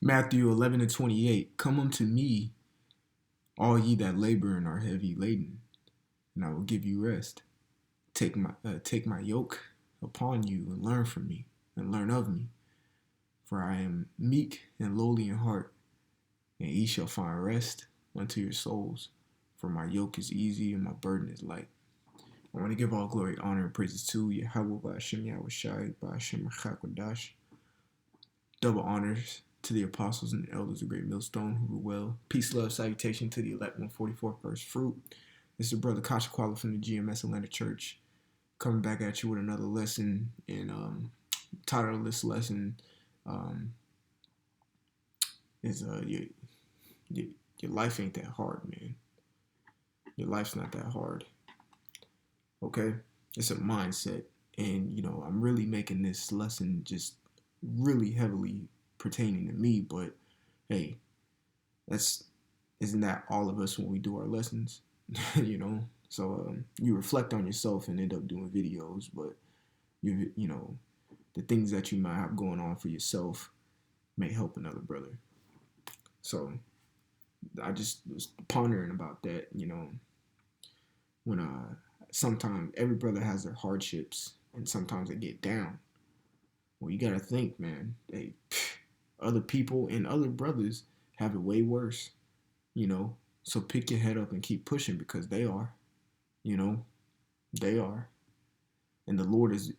Matthew 11:28. Come unto me, all ye that labor and are heavy laden, and I will give you rest. Take my yoke upon you and learn from me, and learn of me. For I am meek and lowly in heart, and ye shall find rest unto your souls. For my yoke is easy and my burden is light. I want to give all glory, honor, and praises to Yahweh Ba'ashem Yahweh Shai Ba'ashem Chakodash. Double honors to the apostles and the elders of Great Millstone who were well. Peace, love, salutation to the elect 144 first fruit. This is Brother Kasha Quala from the GMS Atlanta Church, coming back at you with another lesson. And title of this lesson is your life ain't that hard, man. Your life's not that hard. Okay? It's a mindset. And, I'm really making this lesson just really heavily pertaining to me, but hey, isn't that all of us when we do our lessons? So you reflect on yourself and end up doing videos, but the things that you might have going on for yourself may help another brother. So I just was pondering about that, when sometimes every brother has their hardships and sometimes they get down. Well, you gotta think, man. Other people and other brothers have it way worse, So pick your head up and keep pushing because they are, they are, and the Lord is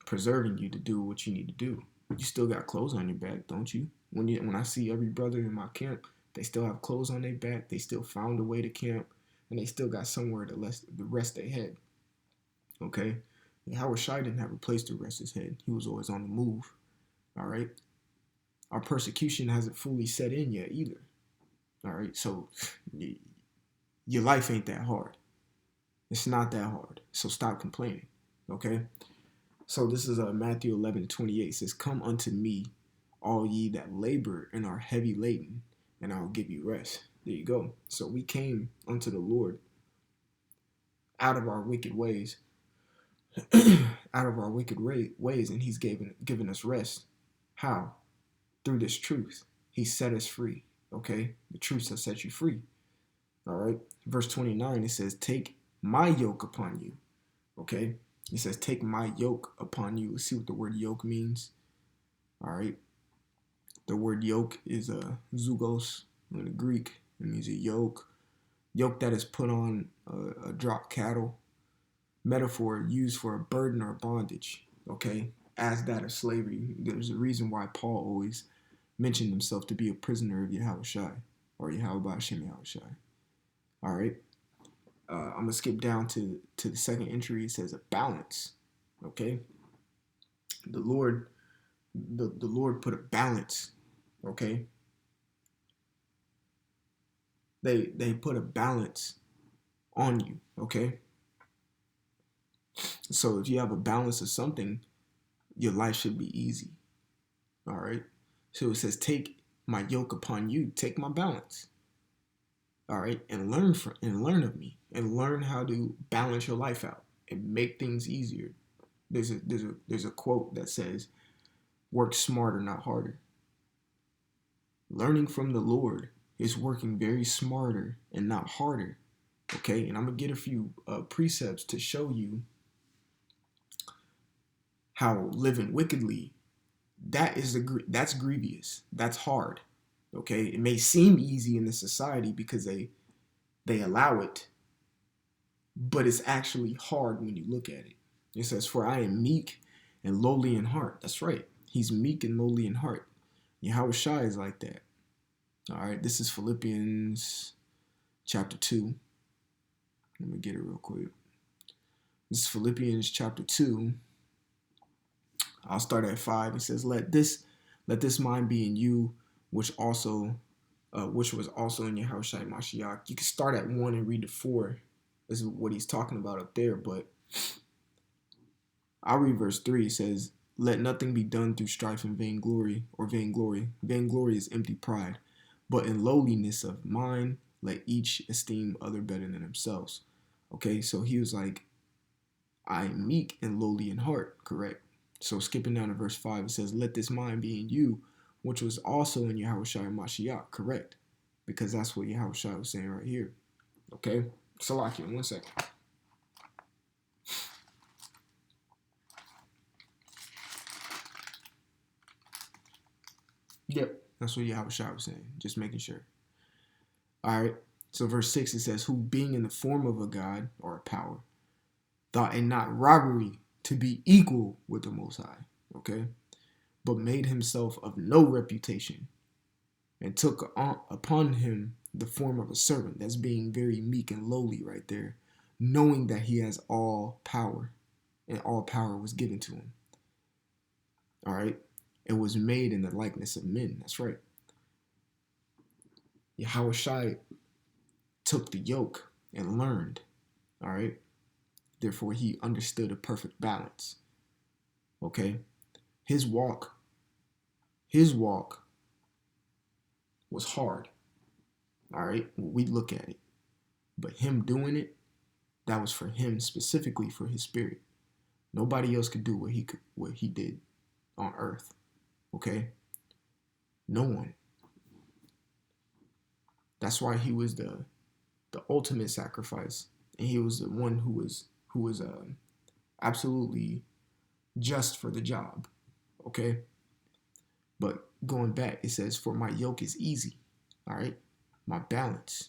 preserving you to do what you need to do. You still got clothes on your back, don't you? When I see every brother in my camp, they still have clothes on their back. They still found a way to camp, and they still got somewhere to rest their head. Okay. Howard Shai didn't have a place to rest his head. He was always on the move. All right. Our persecution hasn't fully set in yet either. All right. So your life ain't that hard. It's not that hard. So stop complaining. Okay. So this is Matthew 11:28. It says, "Come unto me, all ye that labor and are heavy laden, and I will give you rest." There you go. So we came unto the Lord out of our wicked ways. Out of our wicked ways, and he's given us rest. How? Through this truth. He set us free. Okay? The truth shall set you free. All right? Verse 29, it says, "Take my yoke upon you." Okay? It says, "Take my yoke upon you." Let's see what the word yoke means. All right? The word yoke is zugos in the Greek. It means a yoke. Yoke that is put on a drop cattle. Metaphor used for a burden or bondage, okay? As that of slavery. There's a reason why Paul always mentioned himself to be a prisoner of Yahweh Shai, or Yahweh Ba'ashem Yahweh Shai. All right? I'm going to skip down to the second entry. It says a balance, okay? The Lord put a balance, okay? They put a balance on you, okay? So if you have a balance of something, your life should be easy. All right. So it says, "Take my yoke upon you." Take my balance. All right, and learn of me, and learn how to balance your life out and make things easier. There's a quote that says, "Work smarter, not harder." Learning from the Lord is working very smarter and not harder. Okay, and I'm gonna get a few precepts to show you how living wickedly, that's grievous. That's hard. Okay, it may seem easy in the society because they allow it, but it's actually hard when you look at it. It says, "For I am meek and lowly in heart." That's right. He's meek and lowly in heart. Yahweh Shai is like that. All right, this is Philippians chapter 2. Let me get it real quick. This is Philippians chapter 2. I'll start at 5. It says, let this mind be in you, which was also in Yahweh Shai Mashiach. You can start at 1 and read to 4. This is what he's talking about up there, but I'll read verse 3. It says, "Let nothing be done through strife and vainglory or vainglory. Vainglory is empty pride. But in lowliness of mind, let each esteem other better than themselves." Okay, so he was like, "I am meek and lowly in heart," correct? So skipping down to verse 5, it says, "Let this mind be in you, which was also in Yahushua Mashiach, correct? Because that's what Yahushua was saying right here. Okay? Salakia, 1 second. Yep, that's what Yahushua was saying. Just making sure. All right. So verse 6, it says, who being in the form of a god or a power, thought it not robbery to be equal with the Most High. Okay? But made himself of no reputation, and took upon him the form of a servant. That's being very meek and lowly right there, knowing that he has all power, and all power was given to him. All right? It was made in the likeness of men. That's right. Yahushua took the yoke and learned. All right? Therefore, he understood a perfect balance. Okay? His walk was hard. All right? We look at it. But him doing it, that was for him, specifically for his spirit. Nobody else could do what he did on earth. Okay? No one. That's why he was the ultimate sacrifice, and he was the one who was absolutely just for the job. Okay? But going back, it says, for my yoke is easy. All right? My balance.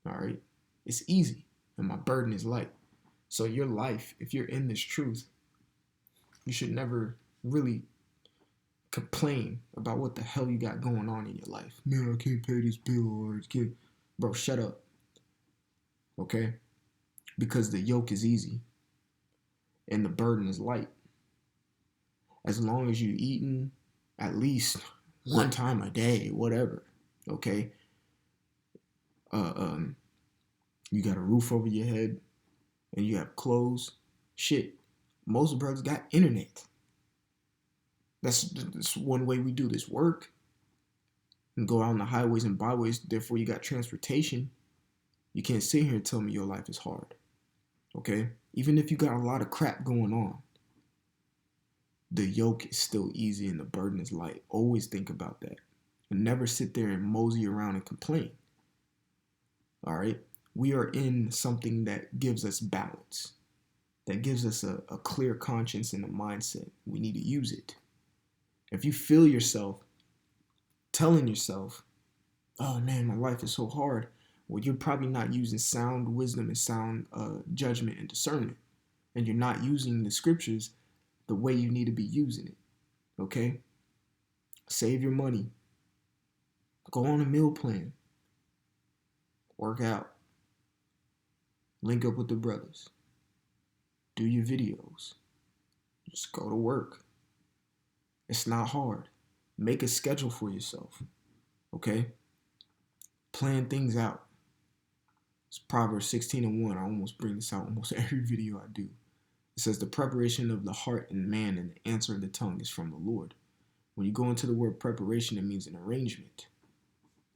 All right? It's easy, and my burden is light. So your life, if you're in this truth, you should never really complain about what the hell you got going on in your life. Man, I can't pay this bill, or can't. Bro, shut up. Okay? Because the yoke is easy and the burden is light. As long as you're eating at least one time a day, whatever. Okay? You got a roof over your head and you have clothes. Shit. Most brothers got internet. That's one way we do this work. And go out on the highways and byways. Therefore, you got transportation. You can't sit here and tell me your life is hard. Okay? Even if you got a lot of crap going on, the yoke is still easy and the burden is light. Always think about that. And never sit there and mosey around and complain. All right? We are in something that gives us balance. That gives us a clear conscience and a mindset. We need to use it. If you feel yourself telling yourself, oh man, my life is so hard, well, you're probably not using sound wisdom and sound judgment and discernment. And you're not using the scriptures the way you need to be using it. Okay? Save your money. Go on a meal plan. Work out. Link up with the brothers. Do your videos. Just go to work. It's not hard. Make a schedule for yourself. Okay? Plan things out. It's Proverbs 16:1. I almost bring this out almost every video I do. It says the preparation of the heart and man and the answer of the tongue is from the Lord. When you go into the word preparation, it means an arrangement.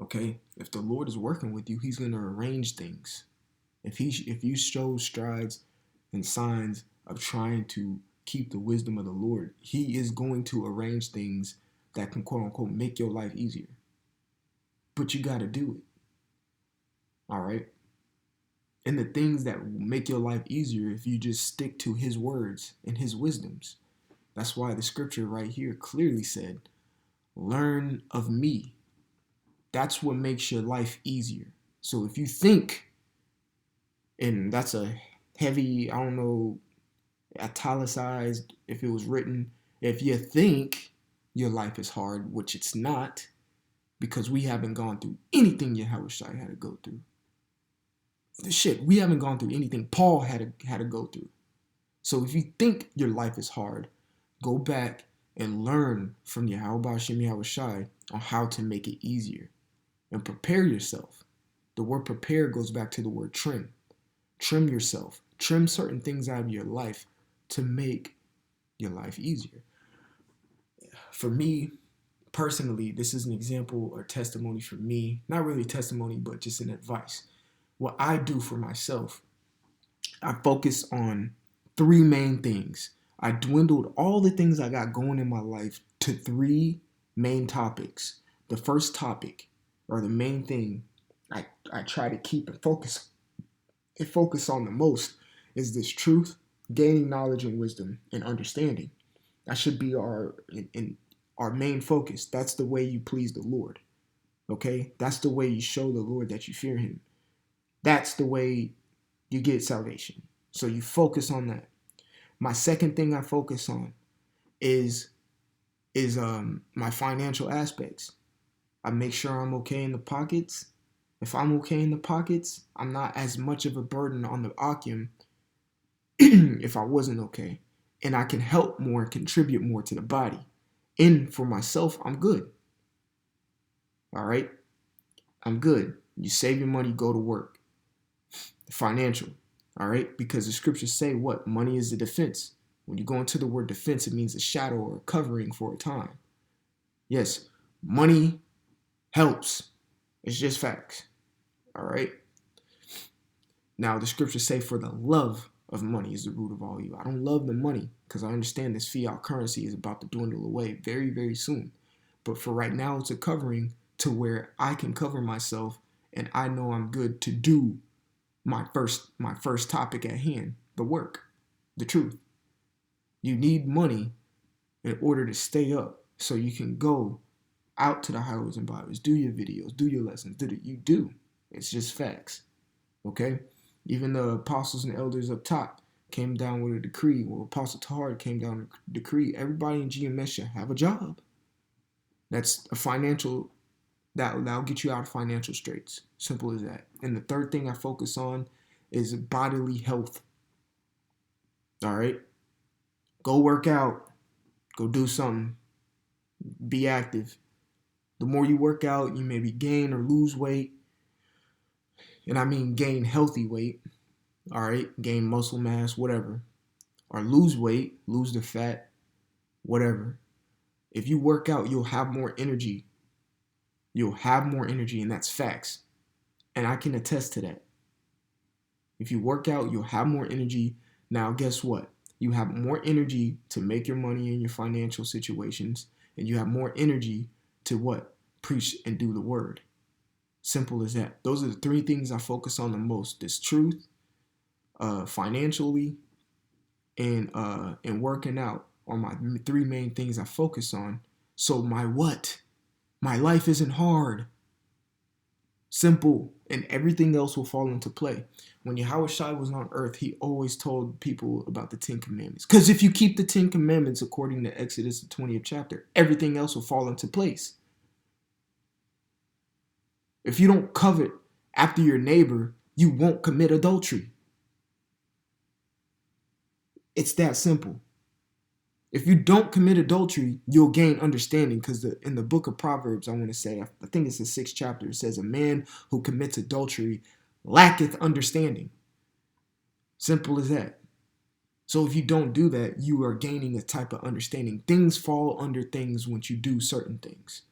Okay? If the Lord is working with you, he's going to arrange things. If you show strides and signs of trying to keep the wisdom of the Lord, he is going to arrange things that can, quote unquote, make your life easier. But you got to do it. All right? And the things that will make your life easier if you just stick to his words and his wisdoms. That's why the scripture right here clearly said, learn of me. That's what makes your life easier. So if you think, and that's a heavy, I don't know, italicized, if it was written, if you think your life is hard, which it's not, because we haven't gone through anything Yahushua had to go through. Shit, we haven't gone through anything Paul had to go through. So if you think your life is hard, go back and learn from Yahweh Shem Yahushua on how to make it easier. And prepare yourself. The word prepare goes back to the word trim. Trim yourself. Trim certain things out of your life to make your life easier. For me, personally, this is an example or testimony for me. Not really testimony, but just an advice. What I do for myself, I focus on 3 main things. I dwindled all the things I got going in my life to 3 main topics. The first topic, or the main thing I try to keep and focus on the most, is this truth, gaining knowledge and wisdom and understanding. That should be our main focus. That's the way you please the Lord. Okay? That's the way you show the Lord that you fear him. That's the way you get salvation. So you focus on that. My second thing I focus on is my financial aspects. I make sure I'm okay in the pockets. If I'm okay in the pockets, I'm not as much of a burden on the Akim if I wasn't okay. And I can help more and contribute more to the body. And for myself, I'm good. All right? I'm good. You save your money, go to work. Financial. All right? Because the scriptures say what? Money is the defense. When you go into the word defense, it means a shadow or a covering for a time. Yes, money helps. It's just facts. All right? Now, the scriptures say for the love of money is the root of all evil. I don't love the money because I understand this fiat currency is about to dwindle away very, very soon. But for right now, it's a covering to where I can cover myself and I know I'm good to do my first topic at hand, the work, the truth. You need money in order to stay up so you can go out to the highways and byways, do your videos, do your lessons, you do. It's just facts. Okay? Even the apostles and elders up top came down with a decree. Well, Apostle Tahar came down with a decree. Everybody in GMS should have a job. That's a financial, that'll get you out of financial straits. Simple as that. And the third thing I focus on is bodily health. All right? Go work out. Go do something. Be active. The more you work out, you maybe gain or lose weight. And I mean gain healthy weight. All right? Gain muscle mass, whatever. Or lose weight, lose the fat, whatever. If you work out, you'll have more energy. You'll have more energy, and that's facts. And I can attest to that. If you work out, you'll have more energy. Now, guess what? You have more energy to make your money in your financial situations, and you have more energy to what? Preach and do the word. Simple as that. Those are the three things I focus on the most. This truth, financially, and working out are my three main things I focus on. So my what? My life isn't hard. Simple, and everything else will fall into play. When Yahweh Shai was on earth, he always told people about the 10 Commandments. Because if you keep the 10 Commandments according to Exodus, the 20th chapter, everything else will fall into place. If you don't covet after your neighbor, you won't commit adultery. It's that simple. If you don't commit adultery, you'll gain understanding, because in the book of Proverbs, I want to say, I think it's the 6th chapter, it says, a man who commits adultery lacketh understanding. Simple as that. So if you don't do that, you are gaining a type of understanding. Things fall under things once you do certain things.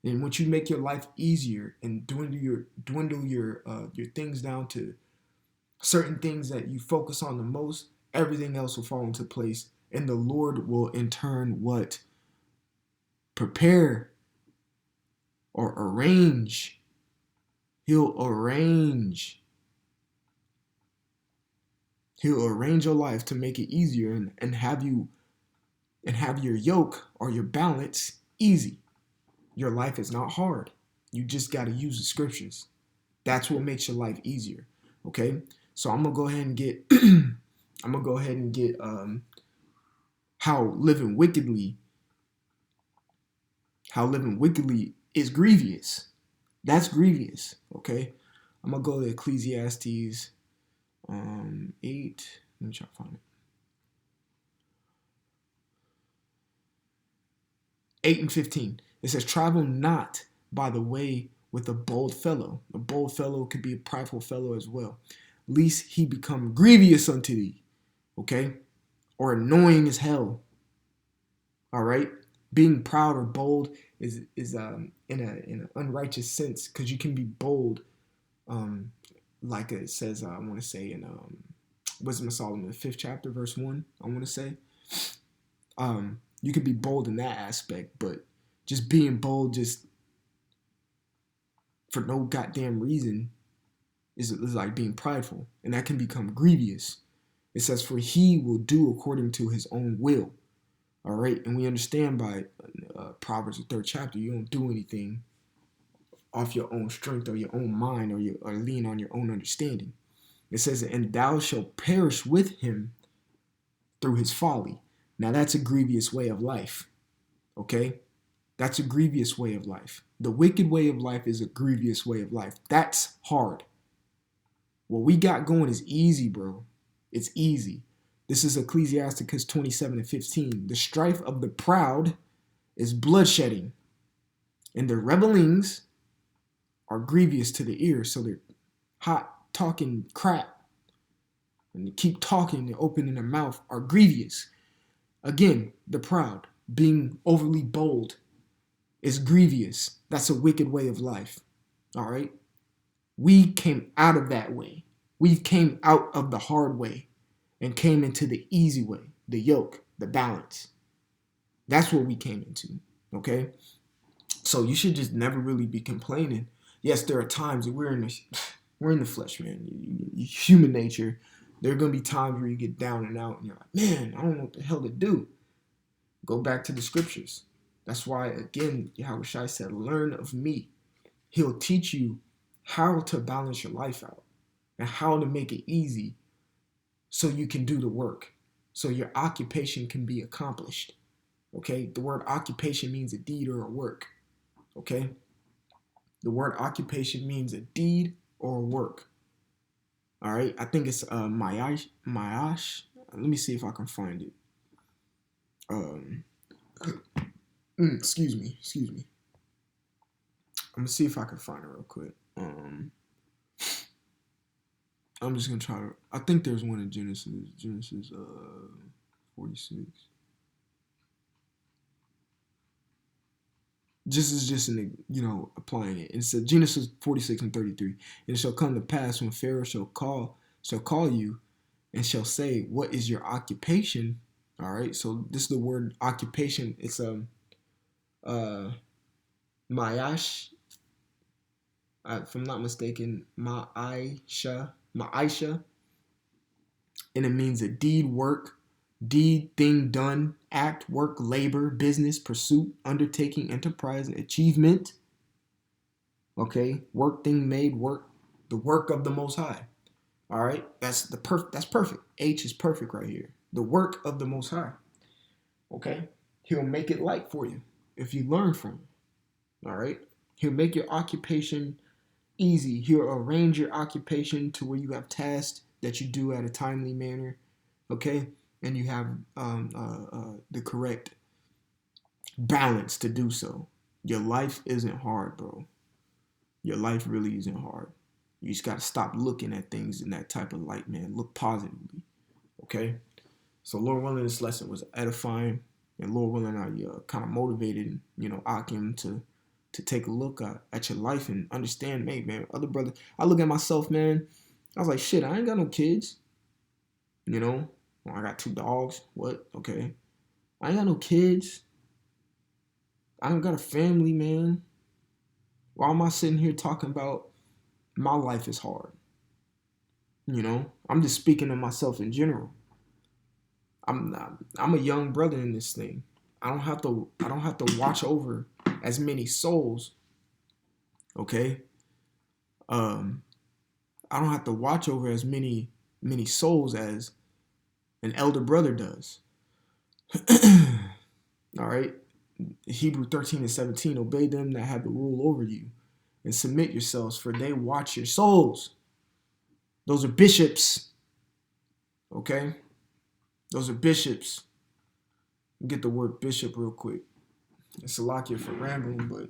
And once you make your life easier and dwindle your things down to certain things that you focus on the most, everything else will fall into place. And the Lord will in turn what? Prepare or arrange. He'll arrange your life to make it easier and have your yoke or your balance easy. Your life is not hard. You just got to use the scriptures. That's what makes your life easier. Okay? So I'm going to go ahead and get how living wickedly is grievous. That's grievous, okay? I'm going to go to Ecclesiastes 8. Let me try to find it. 8 and 15. It says, travel not by the way with a bold fellow. A bold fellow could be a prideful fellow as well. Lest he become grievous unto thee, okay? Or annoying as hell. All right? Being proud or bold is in an unrighteous sense, because you can be bold, like it says, I want to say in Wisdom of Solomon, the 5th chapter, verse 1, I want to say. You could be bold in that aspect, but Just being bold, just for no goddamn reason, is like being prideful, and that can become grievous. It says, "For he will do according to his own will." All right, and we understand by Proverbs, the 3rd chapter, you don't do anything off your own strength or your own mind, or lean on your own understanding. It says, "And thou shalt perish with him through his folly." Now that's a grievous way of life. Okay, that's a grievous way of life. The wicked way of life is a grievous way of life. That's hard. What we got going is easy, bro. It's easy. This is Ecclesiasticus 27:15. "The strife of the proud is bloodshedding, and their revelings are grievous to the ear." So they're hot talking crap, and they keep talking and opening their mouth are grievous. Again, the proud, being overly bold, is grievous. That's a wicked way of life. All right? We came out of that way. We came out of the hard way and came into the easy way, the yoke, the balance. That's what we came into, okay? So you should just never really be complaining. Yes, there are times that we're in the flesh, man. Human nature. There are going to be times where you get down and out and you're like, man, I don't know what the hell to do. Go back to the scriptures. That's why, again, Yahweh Shai said, "Learn of me." He'll teach you how to balance your life out and how to make it easy so you can do the work, so your occupation can be accomplished. Okay? The word occupation means a deed or a work. Okay? The word occupation means a deed or a work. All right? I think it's Mayash. Let me see if I can find it. Excuse me. I'm gonna see if I can find it real quick. I'm just gonna try to. I think there's one in Genesis 46. Just in the, applying it. It said Genesis 46:33. "And it shall come to pass when Pharaoh shall call you, and shall say, What is your occupation?" All right. So this is the word occupation. It's Mayash. If I'm not mistaken, Ma'aisha, and it means a deed, work, deed, thing done, act, work, labor, business, pursuit, undertaking, enterprise, and achievement. Okay, work, thing made, work, the work of the Most High. All right, that's perfect. H is perfect right here. The work of the Most High. Okay, He'll make it light for you if you learn from Him. All right, He'll make your occupation easy. He'll arrange your occupation to where you have tasks that you do at a timely manner, okay? And you have the correct balance to do so. Your life isn't hard, bro. Your life really isn't hard. You just got to stop looking at things in that type of light, man. Look positively, okay? So Lord willing, this lesson was edifying, and Lord willing, I kind of motivated, Akim to take a look at your life and understand, hey, man, other brothers. I look at myself, man. I was like, shit, I ain't got no kids. Well, I got 2 dogs. What? Okay. I ain't got no kids. I don't got a family, man. Why am I sitting here talking about my life is hard? I'm just speaking to myself in general. I'm a young brother in this thing. I don't have to watch over as many souls. Okay? I don't have to watch over as many souls as an elder brother does. All right? Hebrews 13:17, "Obey them that have the rule over you, and submit yourselves, for they watch your souls." Those are bishops. Okay? Those are bishops. Get the word bishop real quick. It's a lot here for rambling, but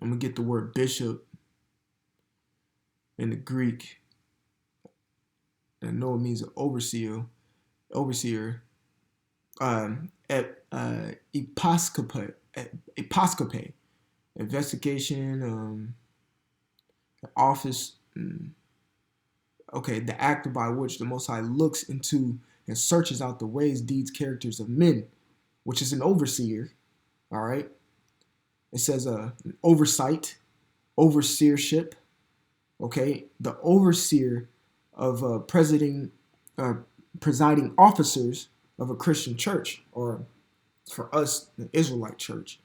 I'm going to get the word bishop in the Greek. I know it means an overseer. Episcope. Investigation, office. Okay, the act by which the Most High looks into and searches out the ways, deeds, characters of men, which is an overseer. All right. It says oversight, overseership. Okay. The overseer of presiding officers of a Christian church, or for us, the Israelite church.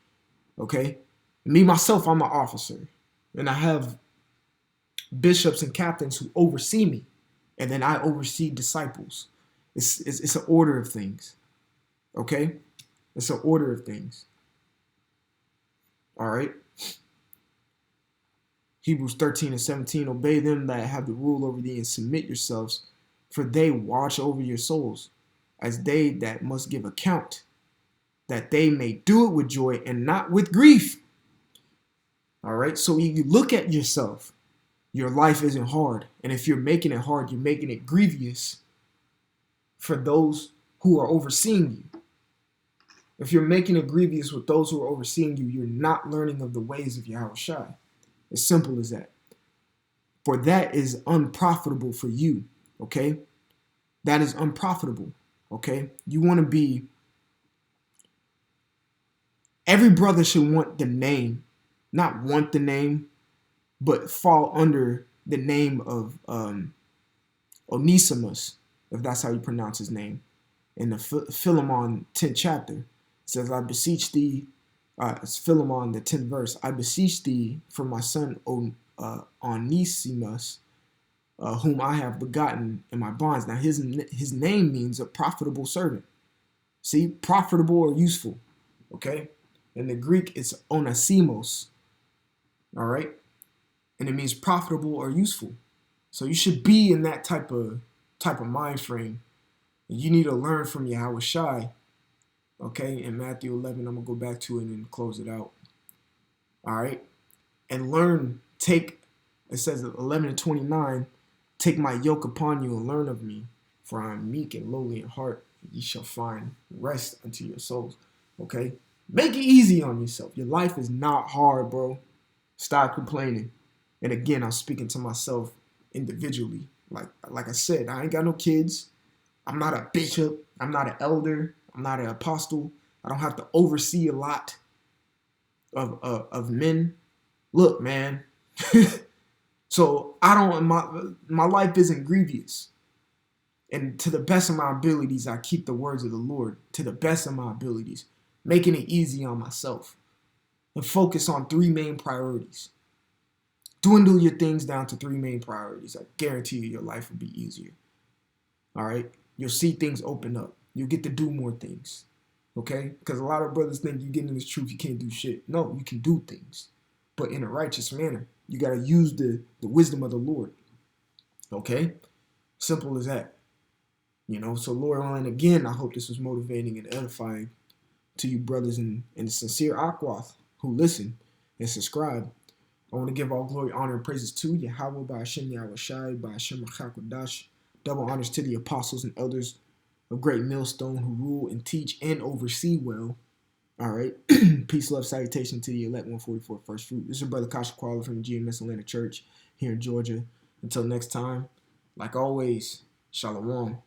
Okay. Me, myself, I'm an officer, and I have bishops and captains who oversee me, and then I oversee disciples. It's an order of things. Okay. It's an order of things. All right. Hebrews 13 and 17, obey them that have the rule over thee and submit yourselves, for they watch over your souls, as they that must give account, that they may do it with joy and not with grief. All right. So you look at yourself. Your life isn't hard. And if you're making it hard, you're making it grievous for those who are overseeing you. If you're making it grievous with those who are overseeing you, you're not learning of the ways of Yahushua. As simple as that. For that is unprofitable for you. Okay? That is unprofitable. Okay? You want to be... Every brother should want the name. Not want the name, but fall under the name of Onesimus, if that's how you pronounce his name. In the Philemon 10th chapter, it says, I beseech thee, it's Philemon, the 10th verse, I beseech thee for my son Onesimus, whom I have begotten in my bonds. Now his name means a profitable servant. See, profitable or useful, okay? In the Greek, it's onasimos, all right? And it means profitable or useful. So you should be in that type of mind frame. You need to learn from Yahushua. Okay, in Matthew 11, I'm going to go back to it and close it out. All right, and learn, it says 11 and 29, take my yoke upon you and learn of me, for I am meek and lowly in heart, and ye shall find rest unto your souls. Okay, make it easy on yourself. Your life is not hard, bro. Stop complaining. And again, I'm speaking to myself individually. Like I said, I ain't got no kids. I'm not a bishop. I'm not an elder. I'm not an apostle. I don't have to oversee a lot of men. Look, man. So my life isn't grievous. And to the best of my abilities, I keep the words of the Lord to the best of my abilities, making it easy on myself. And focus on 3 main priorities. Dwindle your things down to 3 main priorities. I guarantee you your life will be easier. All right? You'll see things open up. You'll get to do more things. Okay? Because a lot of brothers think you get in this truth, you can't do shit. No, you can do things. But in a righteous manner. You got to use the wisdom of the Lord. Okay? Simple as that. You know, so Lord willing, again, I hope this was motivating and edifying to you brothers and sincere Akwath who listen and subscribe. I want to give all glory, honor, and praises to Yahweh by Hashem Yahushai, by Hashem Rachakodash. Double honors to the apostles and elders of Great Millstone who rule and teach and oversee well. All right. Peace, love, salutation to the elect 144 First Fruit. This is your brother Kasha Quala from the GMS Atlanta Church here in Georgia. Until next time, like always, Shalom.